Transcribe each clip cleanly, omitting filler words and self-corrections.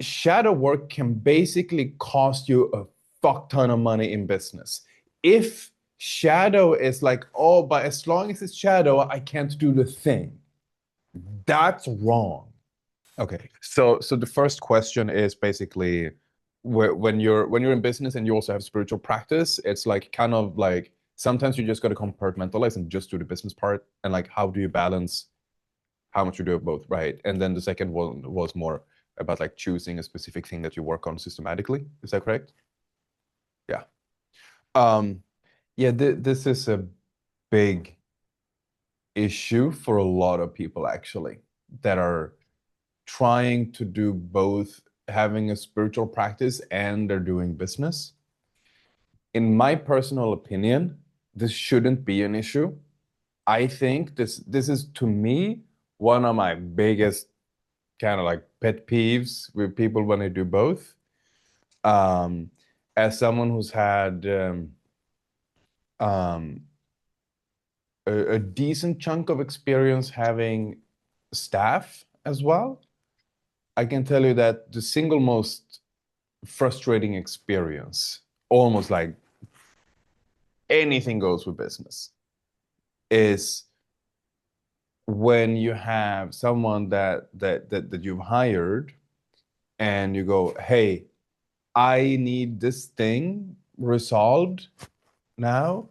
shadow work can basically cost you a fuck ton of money in business. If shadow is like, oh, but as long as it's shadow, I can't do the thing. That's wrong. Okay. So the first question is basically when you're in business and you also have spiritual practice, it's like kind of like sometimes you just got to compartmentalize and just do the business part. And like, how do you balance how much you do of both, right? And then the second one was more about like choosing a specific thing that you work on systematically. Is that correct? Yeah. Um, yeah, this is a big issue for a lot of people actually that are trying to do both having a spiritual practice and they're doing business. In my personal opinion, this shouldn't be an issue. I think this is to me one of my biggest kind of like pet peeves with people when they do both. Um, as someone who's had um, a decent chunk of experience having staff as well, I can tell you that the single most frustrating experience, almost like anything goes with business, is when you have someone that you've hired and you go, hey, I need this thing resolved now.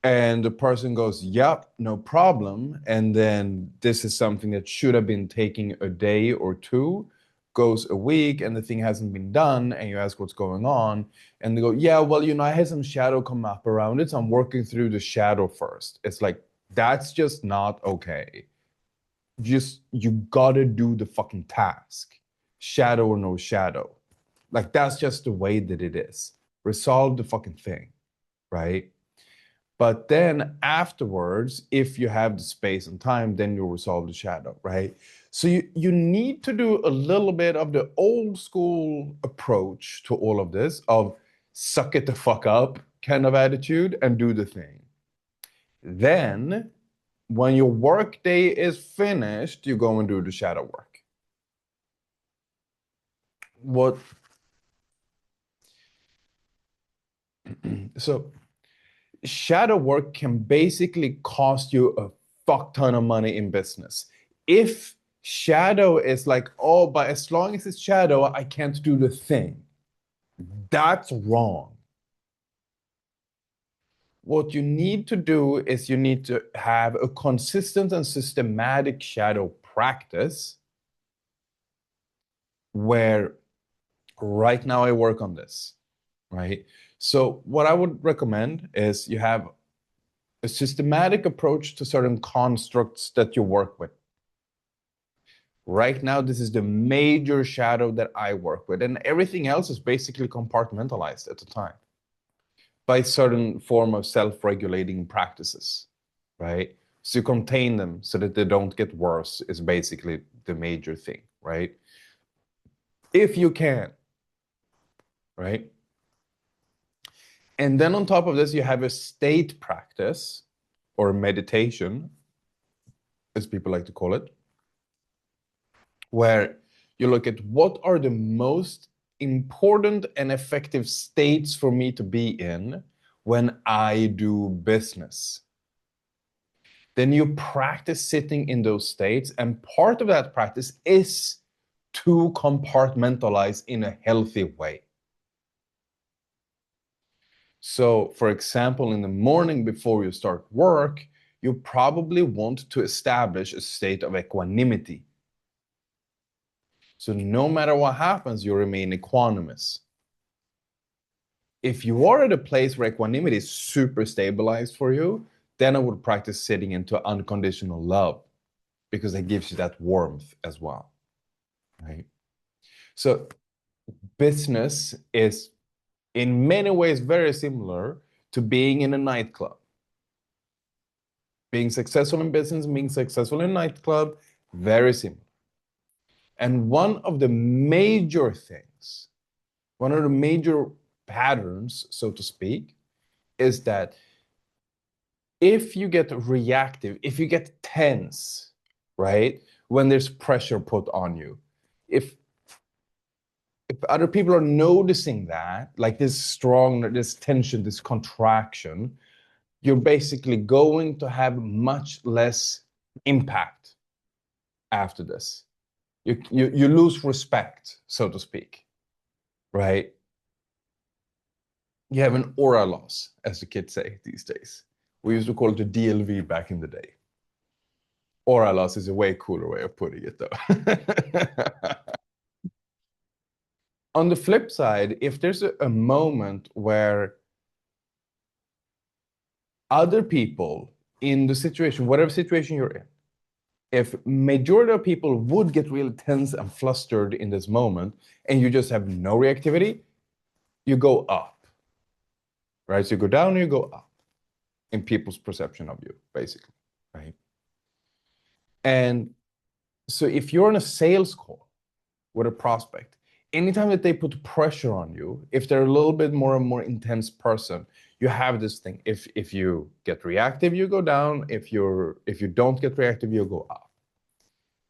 And the person goes, yep, no problem. And then this is something that should have been taking a day or two, goes a week, and the thing hasn't been done. And you ask what's going on. And they go, yeah, well, I had some shadow come up around it. So I'm working through the shadow first. It's like, that's just not okay. You gotta do the fucking task, shadow or no shadow. Like, that's just the way that it is. Resolve the fucking thing, right? But then afterwards, if you have the space and time, then you'll resolve the shadow, right? So you need to do a little bit of the old school approach to all of this of suck it the fuck up kind of attitude and do the thing. Then when your work day is finished, you go and do the shadow work. What so shadow work can basically cost you a fuck ton of money in business. If shadow is like, oh, but as long as it's shadow, I can't do the thing. That's wrong. What you need to do is you need to have a consistent and systematic shadow practice where right now I work on this, right? So what I would recommend is you have a systematic approach to certain constructs that you work with. Right now, this is the major shadow that I work with, and everything else is basically compartmentalized at the time by certain form of self-regulating practices, right? So you contain them so that they don't get worse is basically the major thing, right? If you can, right? And then on top of this, you have a state practice or meditation, as people like to call it, where you look at what are the most important and effective states for me to be in when I do business. Then you practice sitting in those states, and part of that practice is to compartmentalize in a healthy way. So, for example, in the morning before you start work, you probably want to establish a state of equanimity. So no matter what happens, you remain equanimous. If you are at a place where equanimity is super stabilized for you, then I would practice sitting into unconditional love because it gives you that warmth as well, right? So business is in many ways very similar to being in a nightclub. Being successful in business, being successful in a nightclub, very similar. And one of the major things, one of the major patterns, so to speak, is that if you get reactive, if you get tense, right, when there's pressure put on you, if other people are noticing that, like this strong, this tension, this contraction, you're basically going to have much less impact after this. You lose respect, so to speak, right? You have an aura loss, as the kids say these days. We used to call it a DLV back in the day. Aura loss is a way cooler way of putting it, though. On the flip side, if there's a moment where other people in the situation, whatever situation you're in, if majority of people would get really tense and flustered in this moment, and you just have no reactivity, you go up, right? So you go down and you go up in people's perception of you, basically, right? And so if you're on a sales call with a prospect, anytime that they put pressure on you, if they're a little bit more and more intense person, you have this thing. If you get reactive, you go down. If you don't get reactive, you go up.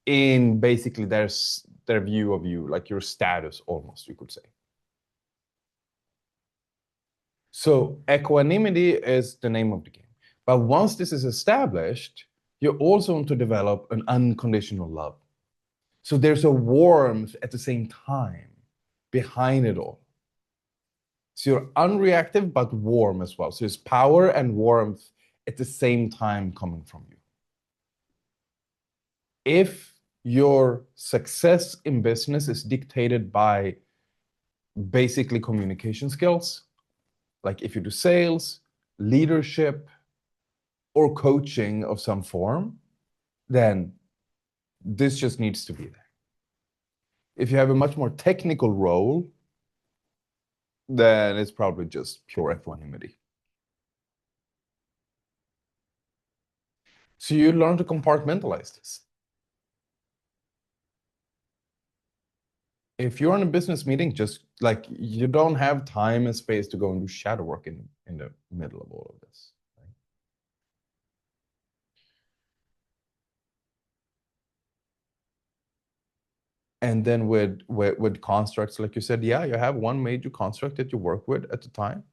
In basically their view of you, like your status almost, you could say. So equanimity is the name of the game. But once this is established, you also want to develop an unconditional love. So there's a warmth at the same time behind it all. So you're unreactive but warm as well. So there's power and warmth at the same time coming from you. If your success in business is dictated by basically communication skills, like if you do sales, leadership, or coaching of some form, then this just needs to be there. If you have a much more technical role, then it's probably just pure equanimity. So you learn to compartmentalize this. If you're in a business meeting, just like you don't have time and space to go and do shadow work in the middle of all of this. Right? And then with constructs, like you said, yeah, you have one major construct that you work with at the time.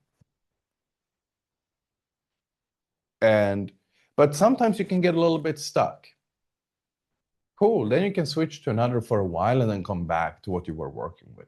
But sometimes you can get a little bit stuck. Cool. Then you can switch to another for a while and then come back to what you were working with.